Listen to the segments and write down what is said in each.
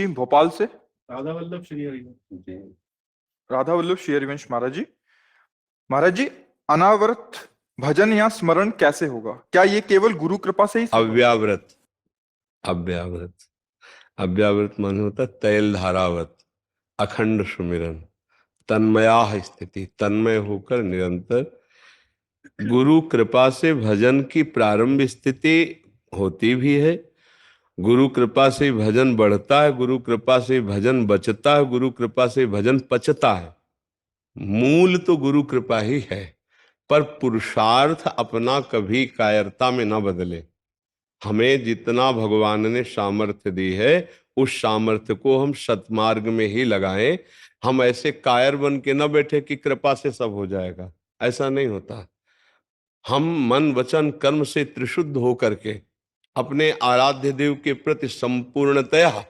जी भोपाल से राधा वल्लभ श्री हरिवंश जी। राधा वल्लभ श्री हरिवंश महाराज जी। महाराज जी, अनावरत भजन या स्मरण कैसे होगा? क्या ये केवल गुरु कृपा से ही संभव है? अव्यावृत। अव्यावृत अव्यावृत मान होता तैल धारावत, अखंड सुमिरन, तन्मया स्थिति, तन्मय होकर निरंतर। गुरु कृपा से भजन की प्रारंभ स्थिति होती भी है, गुरु कृपा से भजन बढ़ता है, गुरु कृपा से भजन बचता है, गुरु कृपा से भजन पचता है। मूल तो गुरु कृपा ही है, पर पुरुषार्थ अपना कभी कायरता में न बदले। हमें जितना भगवान ने सामर्थ्य दी है उस सामर्थ्य को हम सतमार्ग में ही लगाएं। हम ऐसे कायर बन के न बैठे कि कृपा से सब हो जाएगा, ऐसा नहीं होता। हम मन वचन कर्म से त्रिशुद्ध होकर के अपने आराध्य देव के प्रति संपूर्णतया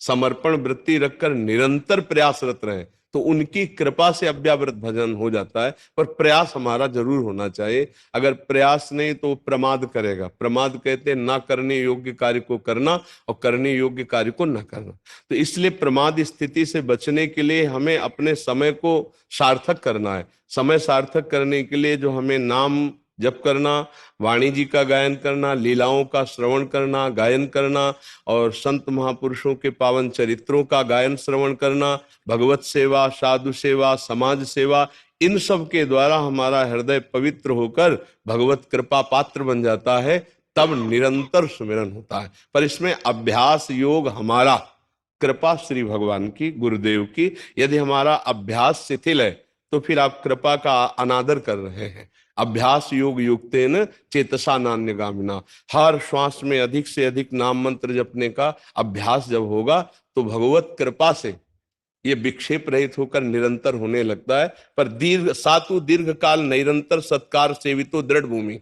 समर्पण वृत्ति रखकर निरंतर प्रयासरत रहे तो उनकी कृपा से अव्यावृत भजन हो जाता है। पर प्रयास हमारा जरूर होना चाहिए। अगर प्रयास नहीं तो प्रमाद करेगा। प्रमाद कहते हैं ना करने योग्य कार्य को करना और करने योग्य कार्य को न करना। तो इसलिए प्रमाद स्थिति से बचने के लिए हमें अपने समय को सार्थक करना है। समय सार्थक करने के लिए जो हमें नाम जप करना, वाणी जी का गायन करना, लीलाओं का श्रवण करना, गायन करना और संत महापुरुषों के पावन चरित्रों का गायन श्रवण करना, भगवत सेवा, साधु सेवा, समाज सेवा, इन सब के द्वारा हमारा हृदय पवित्र होकर भगवत कृपा पात्र बन जाता है। तब निरंतर सुमिरन होता है। पर इसमें अभ्यास योग हमारा कृपा श्री भगवान की, गुरुदेव की। यदि हमारा अभ्यास शिथिल है तो फिर आप कृपा का अनादर कर रहे हैं। अभ्यास योग युक्तेन चेतसा नान्यगामिना। हर श्वास में अधिक से अधिक नाम मंत्र जपने का अभ्यास जब होगा तो भगवत कृपा से ये विक्षेप रहित होकर निरंतर होने लगता है। पर दीर्घ काल निरंतर सत्कार सेवितो दृढ़ भूमि।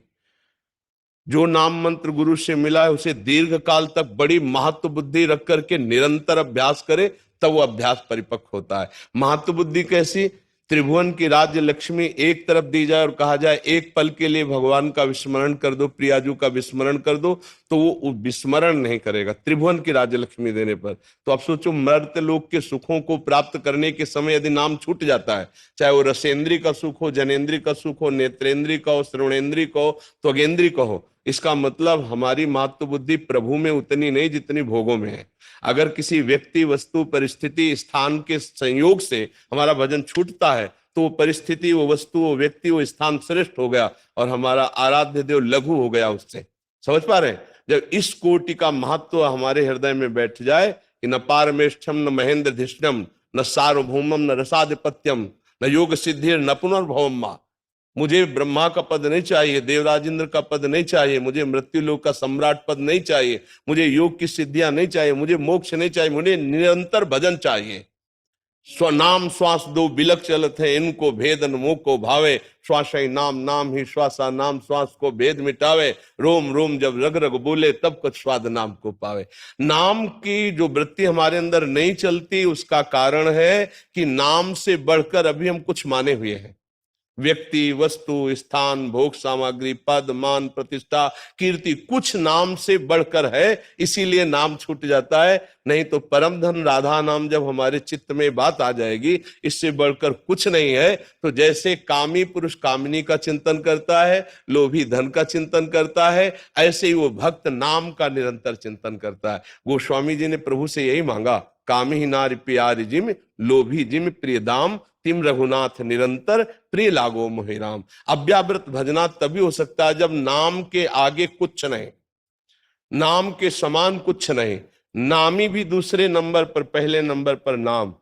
जो नाम मंत्र गुरु से मिला है उसे दीर्घ काल तक बड़ी महत्व बुद्धि रख करके निरंतर अभ्यास करे तब वो अभ्यास परिपक्व होता है। महत्व बुद्धि कैसी? त्रिभुवन की राज्य लक्ष्मी एक तरफ दी जाए और कहा जाए एक पल के लिए भगवान का विस्मरण कर दो, प्रियाजू का विस्मरण कर दो, तो वो विस्मरण नहीं करेगा त्रिभुवन की राज्य लक्ष्मी देने पर। तो अब सोचो, मर्त्य लोक के सुखों को प्राप्त करने के समय यदि नाम छूट जाता है, चाहे वो रसेंद्री का सुख हो, जनेन्द्री का सुख हो, नेत्रेंद्री का हो, श्रवणेन्द्री का हो, त्वगेंद्री का हो, इसका मतलब हमारी महत्व बुद्धि प्रभु में उतनी नहीं जितनी भोगों में है। अगर किसी व्यक्ति, वस्तु, परिस्थिति, स्थान के संयोग से हमारा भजन छूटता है तो वो परिस्थिति, वो वस्तु, वो व्यक्ति, वो स्थान श्रेष्ठ हो गया और हमारा आराध्य देव लघु हो गया उससे। समझ पा रहे हैं? जब इस कोटि का महत्व हमारे हृदय में बैठ जाए कि न पारमेष्ठम, न महेंद्र धिष्णम, न सार्वभौमम, न रसाधिपत्यम, न योग सिद्धिर, न पुनर्भवम। मुझे ब्रह्मा का पद नहीं चाहिए, देवराजेंद्र का पद नहीं चाहिए, मुझे मृत्युलोक का सम्राट पद नहीं चाहिए, मुझे योग की सिद्धियां नहीं चाहिए, मुझे मोक्ष नहीं चाहिए, मुझे निरंतर भजन चाहिए। स्वनाम श्वास दो बिलक चलत है, इनको भेदन मोह को भावे, श्वास ही नाम, नाम ही श्वासा, नाम श्वास को भेद मिटावे, रोम रोम जब रग रग बोले तब कुछ स्वाद नाम को पावे। नाम की जो वृत्ति हमारे अंदर नहीं चलती उसका कारण है कि नाम से बढ़कर अभी हम कुछ माने हुए हैं। व्यक्ति, वस्तु, स्थान, भोग सामग्री, पद, मान, प्रतिष्ठा, कीर्ति, कुछ नाम से बढ़कर है, इसीलिए नाम छूट जाता है। नहीं तो परम धन राधा नाम जब हमारे चित्त में बात आ जाएगी, इससे बढ़कर कुछ नहीं है। तो जैसे कामी पुरुष कामिनी का चिंतन करता है, लोभी धन का चिंतन करता है, ऐसे ही वो भक्त नाम का निरंतर चिंतन करता है। गोस्वामी जी ने प्रभु से यही मांगा, कामी नारी प्यारी जिम, लोभी जिम प्रिय दाम, तिम रघुनाथ निरंतर प्रिय लागो मोहिराम। अव्यावृत भजना तभी हो सकता है जब नाम के आगे कुछ नहीं, नाम के समान कुछ नहीं। नामी भी दूसरे नंबर पर, पहले नंबर पर नाम।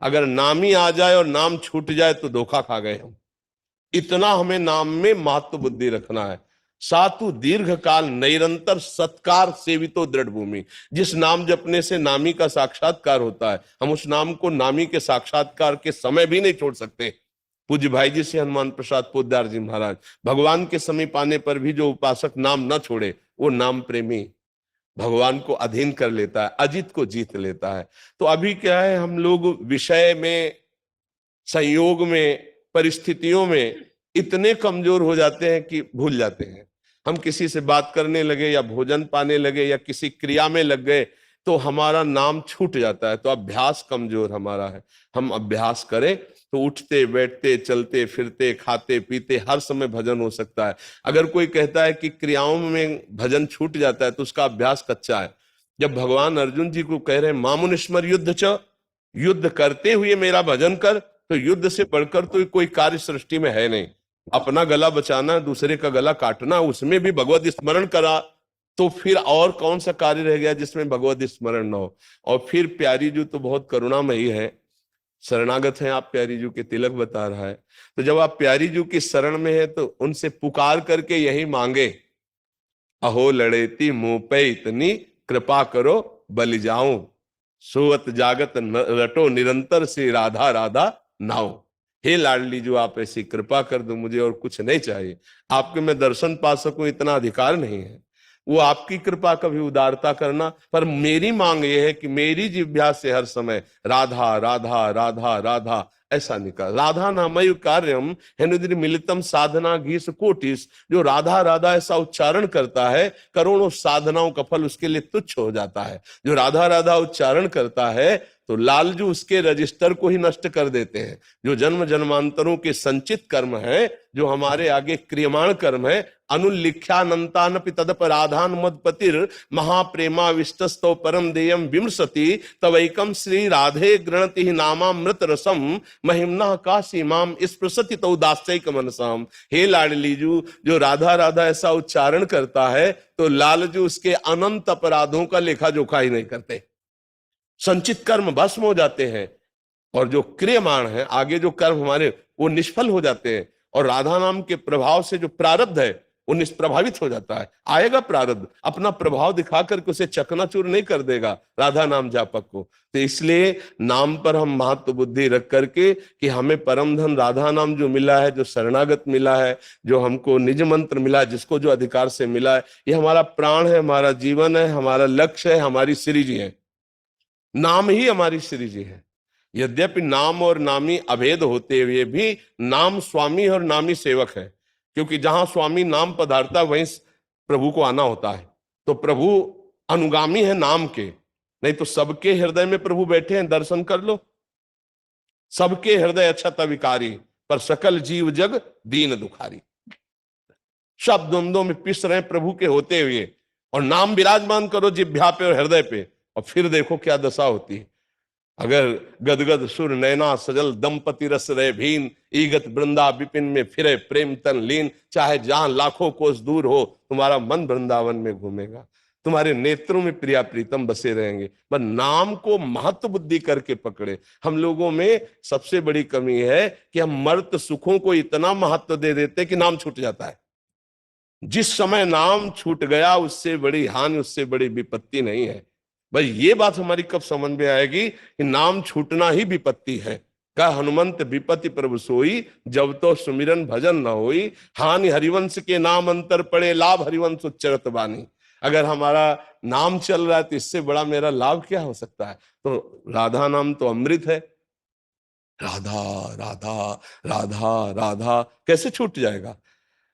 अगर नामी आ जाए और नाम छूट जाए तो धोखा खा गए हम। इतना हमें नाम में महत्व बुद्धि रखना है। सातु दीर्घ काल निरंतर सत्कार सेवितो दृढ़ भूमि। जिस नाम जपने से नामी का साक्षात्कार होता है, हम उस नाम को नामी के साक्षात्कार के समय भी नहीं छोड़ सकते। पूज्य भाई जी से हनुमान प्रसाद पोद्दार जी महाराज, भगवान के समीप आने पर भी जो उपासक नाम न छोड़े वो नाम प्रेमी भगवान को अधीन कर लेता है, अजित को जीत लेता है। तो अभी क्या है, हम लोग विषय में, संयोग में, परिस्थितियों में इतने कमजोर हो जाते हैं कि भूल जाते हैं। हम किसी से बात करने लगे या भोजन पाने लगे या किसी क्रिया में लग गए तो हमारा नाम छूट जाता है। तो अभ्यास कमजोर हमारा है। हम अभ्यास करें तो उठते बैठते चलते फिरते खाते पीते हर समय भजन हो सकता है। अगर कोई कहता है कि क्रियाओं में भजन छूट जाता है तो उसका अभ्यास कच्चा है। जब भगवान अर्जुन जी को कह रहे हैं मामुनिस्मर युद्ध च, युद्ध करते हुए मेरा भजन कर, तो युद्ध से बढ़कर तो कोई कार्य सृष्टि में है नहीं। अपना गला बचाना, दूसरे का गला काटना, उसमें भी भगवत स्मरण करा तो फिर और कौन सा कार्य रह गया जिसमें भगवत स्मरण न हो। और फिर प्यारी जी तो बहुत करुणामयी है, शरणागत हैं आप प्यारी जी के, तिलक बता रहा है। तो जब आप प्यारी जी की शरण में है तो उनसे पुकार करके यही मांगे, अहो लड़ेती मुंह पे इतनी कृपा करो बलि जाऊं, सोवत जागत रटो निरंतर से राधा राधा नाओ। हे लाडली जो आप ऐसी कृपा कर दो, मुझे और कुछ नहीं चाहिए। आपके मैं दर्शन पा सकूं इतना अधिकार नहीं है, वो आपकी कृपा कभी उदारता करना। पर मेरी मांग ये है कि मेरी जिह्वा से हर समय राधा राधा राधा राधा ऐसा निकल। राधा नामय कार्यम हेनुद्री मिलितम साधना घीस कोटिस। जो राधा राधा ऐसा उच्चारण करता है, करोड़ों साधनाओं का फल उसके लिए तुच्छ हो जाता है। जो राधा राधा उच्चारण करता है तो लालजू उसके रजिस्टर को ही नष्ट कर देते हैं। जो जन्म जन्मांतरों के संचित कर्म है, जो हमारे आगे क्रियमाण कर्म है, अनुल्लिख्यानंतानपि तदपराधान मदपतिर महाप्रेमा विष्टस्तो परम देयम विमृशति तवैकम श्री राधे गृणति ही नामामृत रसम महिमना का सीमाम स्पृशति तो दास्यक मनसाम। हे लाडलीजू, जो राधा राधा ऐसा उच्चारण करता है तो लालजू उसके अनंत अपराधों का लेखा जोखा ही नहीं करते। संचित कर्म भस्म हो जाते हैं और जो क्रियमाण है, आगे जो कर्म हमारे, वो निष्फल हो जाते हैं। और राधा नाम के प्रभाव से जो प्रारब्ध है वो निष्प्रभावित हो जाता है। आएगा प्रारब्ध, अपना प्रभाव दिखा करके उसे चकनाचूर नहीं कर देगा राधा नाम जापक को। तो इसलिए नाम पर हम महत्व बुद्धि रख करके कि हमें परम धन राधा नाम जो मिला है, जो शरणागत मिला है, जो हमको निज मंत्र मिला है, जिसको जो अधिकार से मिला है, ये हमारा प्राण है, हमारा जीवन है, हमारा लक्ष्य है, हमारी श्री जी है। नाम ही हमारी श्री जी है। यद्यपि नाम और नामी अभेद होते हुए भी नाम स्वामी और नामी सेवक है। क्योंकि जहां स्वामी नाम पधारता वहीं प्रभु को आना होता है। तो प्रभु अनुगामी है नाम के, नहीं तो सबके हृदय में प्रभु बैठे हैं, दर्शन कर लो। सबके हृदय अक्षत विकारी, पर सकल जीव जग दीन दुखारी। सब द्वंद्वों में पिस रहे प्रभु के होते हुए, और नाम विराजमान करो जिह्वा पे और हृदय पे, और फिर देखो क्या दशा होती है। अगर गदगद सुर नैना सजल दंपति रस रहे भीन, ईगत वृंदा विपिन में फिरे प्रेम तन लीन। चाहे जहां लाखों कोस दूर हो, तुम्हारा मन वृंदावन में घूमेगा, तुम्हारे नेत्रों में प्रिया प्रीतम बसे रहेंगे। पर नाम को महत्व बुद्धि करके पकड़े। हम लोगों में सबसे बड़ी कमी है कि हम मर्त सुखों को इतना महत्व दे देते कि नाम छूट जाता है। जिस समय नाम छूट गया उससे बड़ी हानि, उससे बड़ी विपत्ति नहीं है। भाई ये बात हमारी कब समझ में आएगी कि नाम छूटना ही विपत्ति है। का हनुमंत विपत्ति प्रभु सोई, जब तो सुमिरन भजन न होई। हानि हरिवंश के नाम अंतर पड़े, लाभ हरिवंश उच्चरत बानी। अगर हमारा नाम चल रहा है तो इससे बड़ा मेरा लाभ क्या हो सकता है। तो राधा नाम तो अमृत है। राधा राधा राधा राधा कैसे छूट जाएगा।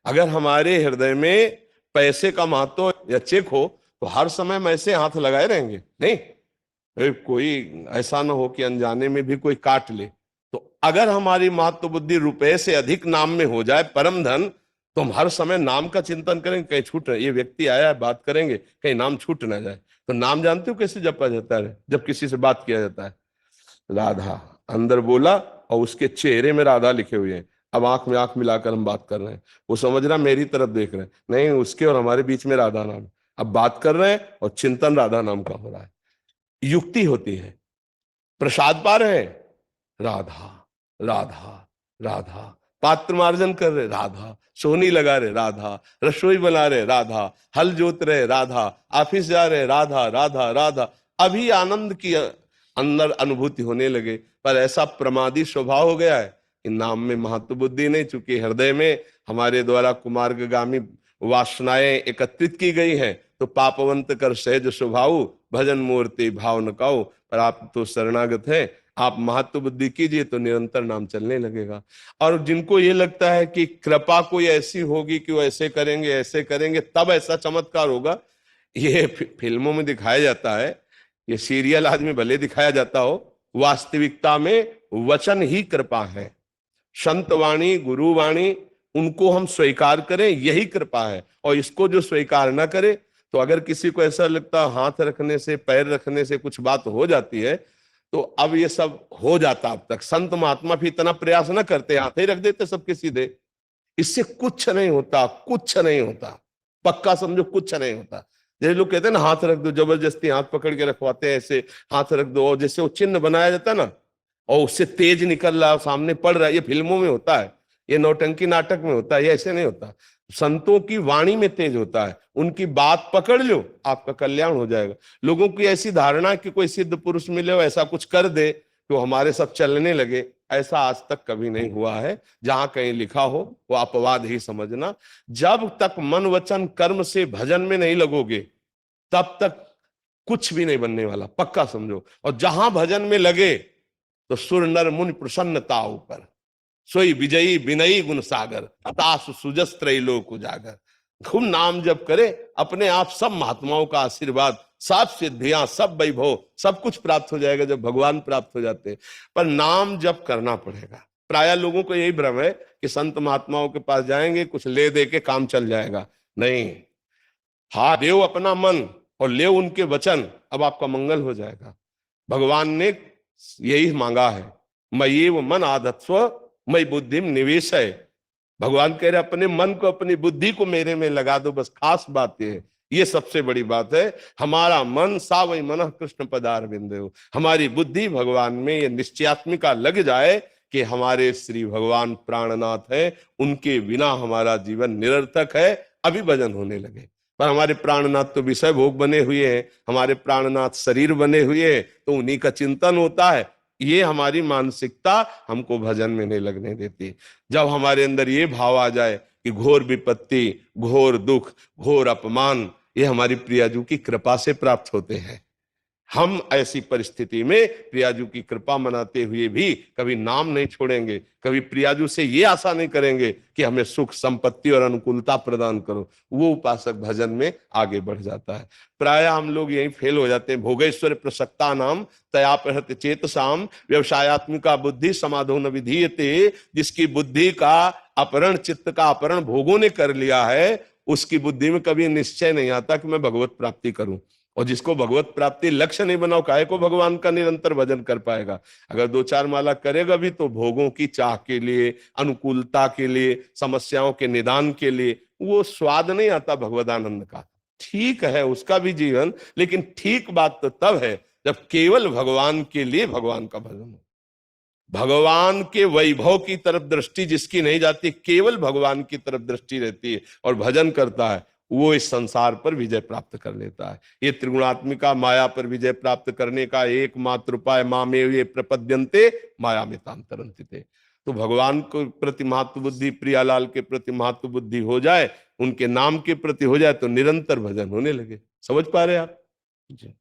अगर हमारे हृदय में पैसे का महत्व या चेक हो तो हर समय हम ऐसे हाथ लगाए रहेंगे नहीं। कोई ऐसा ना हो कि अनजाने में भी कोई काट ले। तो अगर हमारी महत्व बुद्धि रुपए से अधिक नाम में हो जाए, परम धन, तो हम हर समय नाम का चिंतन करेंगे, कहीं छूट रहे, ये व्यक्ति आया है बात करेंगे, कहीं नाम छूट ना जाए। तो नाम जानते हो कैसे जपा जाता है। जब किसी से बात किया जाता है, राधा अंदर बोला और उसके चेहरे में राधा लिखे हुए हैं। अब आंख में आंख मिलाकर हम बात कर रहे हैं, वो समझ रहा मेरी तरफ देख रहे हैं, नहीं उसके और हमारे बीच में राधा नाम। अब बात कर रहे हैं और चिंतन राधा नाम का हो रहा है। युक्ति होती है। प्रसाद पा रहे हैं, राधा राधा राधा। पात्र मार्जन कर रहे, राधा। सोनी लगा रहे, राधा। रसोई बना रहे, राधा। हल जोत रहे, राधा। ऑफिस जा रहे, राधा राधा राधा। अभी आनंद की अंदर अनुभूति होने लगे, पर ऐसा प्रमादी स्वभाव हो गया है कि नाम में महत्व बुद्धि नहीं। चूंकि हृदय में हमारे द्वारा कुमार्गामी वासनाएं एकत्रित की गई हैं, तो पापवंत कर सहज स्वभाव, भजन मूर्ति भाव न काऊ। पर आप तो शरणागत हैं, आप महत्व बुद्धि कीजिए तो निरंतर नाम चलने लगेगा। और जिनको ये लगता है कि कृपा कोई ऐसी होगी कि वो ऐसे करेंगे तब ऐसा चमत्कार होगा, ये फिल्मों में दिखाया जाता है ये सीरियल आज में भले दिखाया जाता हो, वास्तविकता में वचन ही कृपा है। संत वाणी, गुरु वाणी, उनको हम स्वीकार करें, यही कृपा है। और इसको जो स्वीकार ना करे, तो अगर किसी को ऐसा लगता हाथ रखने से, पैर रखने से कुछ बात हो जाती है, तो अब ये सब हो जाता। अब तक संत महात्मा भी इतना प्रयास ना करते, हाथ ही रख देते सबके सीधे। इससे कुछ नहीं होता, कुछ नहीं होता, पक्का समझो, कुछ नहीं होता। जैसे लोग कहते हैं ना, हाथ रख दो, जबरदस्ती हाथ पकड़ के रखवाते हैं, ऐसे हाथ रख दो, और जैसे वो चिन्ह बनाया जाता है ना, और उससे तेज निकल रहा, सामने पड़ रहा है, ये फिल्मों में होता है, ये नौटंकी नाटक में होता है, ये ऐसे नहीं होता। संतों की वाणी में तेज होता है, उनकी बात पकड़ लो, आपका कल्याण हो जाएगा। लोगों की ऐसी धारणा कि कोई सिद्ध पुरुष मिले और ऐसा कुछ कर दे तो हमारे सब चलने लगे, ऐसा आज तक कभी नहीं हुआ है। जहां कहीं लिखा हो वो अपवाद ही समझना। जब तक मन वचन कर्म से भजन में नहीं लगोगे, तब तक कुछ भी नहीं बनने वाला, पक्का समझो। और जहां भजन में लगे तो सुर नर मुनि प्रसन्नता ऊपर, सोई विजयी विनयी गुण सागर, हताश सुजस त्रैलोक उजागर। खूब नाम जप करे, अपने आप सब महात्माओं का आशीर्वाद, सब सिद्धियां, सब वैभव, सब कुछ प्राप्त हो जाएगा जब भगवान प्राप्त हो जाते हैं। पर नाम जप करना पड़ेगा। प्राय लोगों को यही भ्रम है कि संत महात्माओं के पास जाएंगे, कुछ ले दे के काम चल जाएगा। नहीं, हा देव अपना मन और ले उनके वचन, अब आपका मंगल हो जाएगा। भगवान ने यही मांगा है, मय्येव मन आधत्स्व मयि बुद्धिम निवेश है। भगवान कह रहे अपने मन को, अपनी बुद्धि को मेरे में लगा दो, बस खास बात ये सबसे बड़ी बात है। हमारा मन सा वही मन कृष्ण पदार बिंदु, हमारी बुद्धि भगवान में ये निश्चयात्मिका लग जाए कि हमारे श्री भगवान प्राणनाथ है, उनके बिना हमारा जीवन निरर्थक है, अभी भजन होने लगे। पर हमारे प्राणनाथ तो विषय भोग बने हुए हैं, हमारे प्राणनाथ शरीर बने हुए हैं, तो उन्हीं का चिंतन होता है। ये हमारी मानसिकता हमको भजन में नहीं लगने देती। जब हमारे अंदर ये भाव आ जाए कि घोर विपत्ति, घोर दुख, घोर अपमान ये हमारी प्रियाजू की कृपा से प्राप्त होते हैं, हम ऐसी परिस्थिति में प्रियाजू की कृपा मनाते हुए भी कभी नाम नहीं छोड़ेंगे, कभी प्रियाजू से ये आशा नहीं करेंगे कि हमें सुख संपत्ति और अनुकूलता प्रदान करो। वो उपासक भजन में आगे बढ़ जाता है। प्राय हम लोग यही फेल हो जाते हैं। भोगेश्वर प्रसक्ता नाम तया प्रहत चेतसाम व्यवसायत्मिका बुद्धि समाधो न विधीयते। जिसकी बुद्धि का अपहरण, चित्त का अपहरण भोगों ने कर लिया है, उसकी बुद्धि में कभी निश्चय नहीं आता कि मैं भगवत प्राप्ति करूं। और जिसको भगवत प्राप्ति लक्ष्य नहीं बनाओ, काहे को भगवान का निरंतर भजन कर पाएगा। अगर 2-4 माला करेगा भी तो भोगों की चाह के लिए, अनुकूलता के लिए, समस्याओं के निदान के लिए, वो स्वाद नहीं आता भगवदानंद का। ठीक है उसका भी जीवन, लेकिन ठीक बात तो तब है जब केवल भगवान के लिए भगवान का भजन हो। भगवान के वैभव की तरफ दृष्टि जिसकी नहीं जाती, केवल भगवान की तरफ दृष्टि रहती है और भजन करता है, वो इस संसार पर विजय प्राप्त कर लेता है। ये त्रिगुणात्मिका माया पर विजय प्राप्त करने का एकमात्र उपाय मामेव ये प्रपद्यन्ते माया में तांतरन्ते। तो भगवान को प्रति महत्व बुद्धि, प्रियालाल के प्रति महत्व बुद्धि हो जाए, उनके नाम के प्रति हो जाए, तो निरंतर भजन होने लगे। समझ पा रहे आप जी?